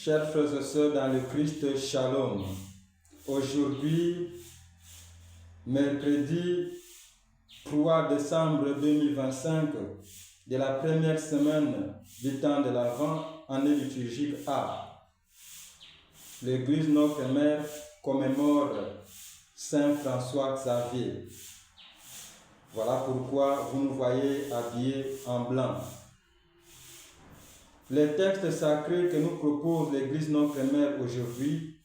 Chers frères et sœurs dans le Christ, Shalom. Aujourd'hui, mercredi 3 décembre 2025, de la première semaine du temps de l'Avent, année liturgique A. L'Église Notre Mère commémore Saint François Xavier. Voilà pourquoi vous nous voyez habillés en blanc. Les textes sacrés que nous propose l'Église Notre Mère aujourd'hui,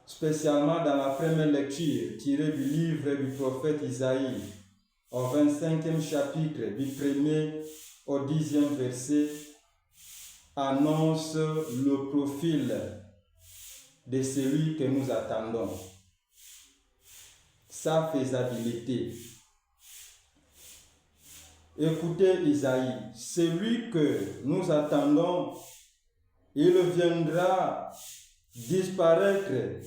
spécialement dans la première lecture tirée du livre du prophète Isaïe, au 25e chapitre, du 1er au 10e verset, annonce le profil de celui que nous attendons, sa faisabilité. Écoutez Isaïe, celui que nous attendons, il viendra disparaître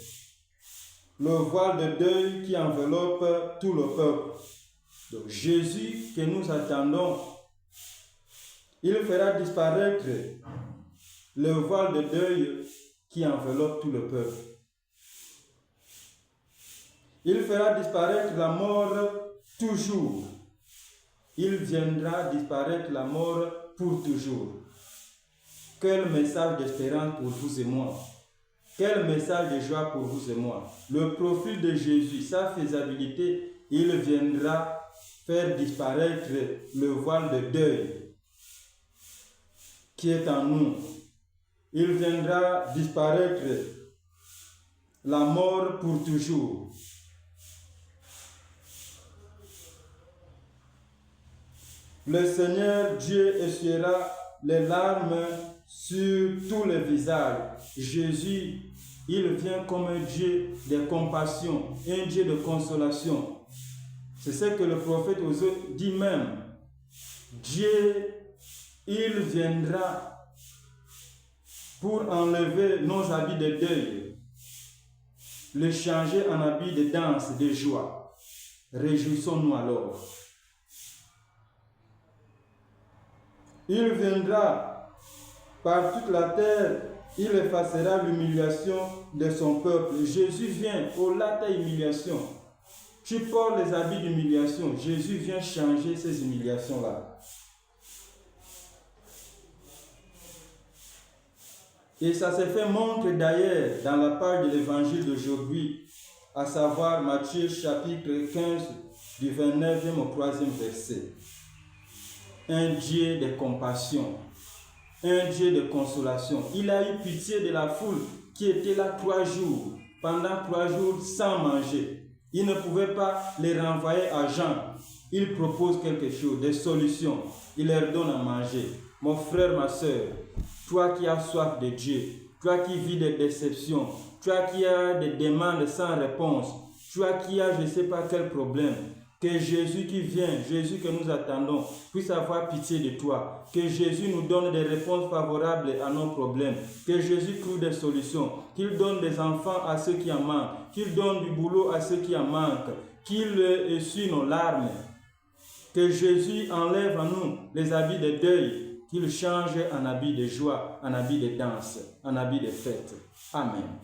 le voile de deuil qui enveloppe tout le peuple. Donc Jésus que nous attendons, il fera disparaître le voile de deuil qui enveloppe tout le peuple. Il fera disparaître la mort toujours. Il viendra disparaître la mort pour toujours. Quel message d'espérance pour vous et moi. Quel message de joie pour vous et moi. Le profil de Jésus, sa faisabilité, il viendra faire disparaître le voile de deuil qui est en nous. Il viendra disparaître la mort pour toujours. Le Seigneur Dieu essuiera les larmes sur tous les visages. Jésus, il vient comme un Dieu de compassion, un Dieu de consolation. C'est ce que le prophète Osée dit même. Dieu, il viendra pour enlever nos habits de deuil, le changer en habits de danse, de joie. Réjouissons-nous alors. Il viendra par toute la terre, il effacera l'humiliation de son peuple. Jésus vient au-delà de ta humiliation. Tu portes les habits d'humiliation. Jésus vient changer ces humiliations-là. Et ça se fait montre d'ailleurs dans la page de l'évangile d'aujourd'hui, à savoir Matthieu chapitre 15, du 29e au 3e verset. Un Dieu de compassion, un Dieu de consolation. Il a eu pitié de la foule qui était là 3 jours, pendant 3 jours sans manger. Il ne pouvait pas les renvoyer à Jean. Il propose quelque chose, des solutions. Il leur donne à manger. Mon frère, ma soeur, toi qui as soif de Dieu, toi qui vis des déceptions, toi qui as des demandes sans réponse, toi qui as je ne sais pas quel problème, que Jésus qui vient, Jésus que nous attendons, puisse avoir pitié de toi. Que Jésus nous donne des réponses favorables à nos problèmes. Que Jésus trouve des solutions. Qu'il donne des enfants à ceux qui en manquent. Qu'il donne du boulot à ceux qui en manquent. Qu'il essuie nos larmes. Que Jésus enlève en nous les habits de deuil. Qu'il change en habits de joie, en habits de danse, en habits de fête. Amen.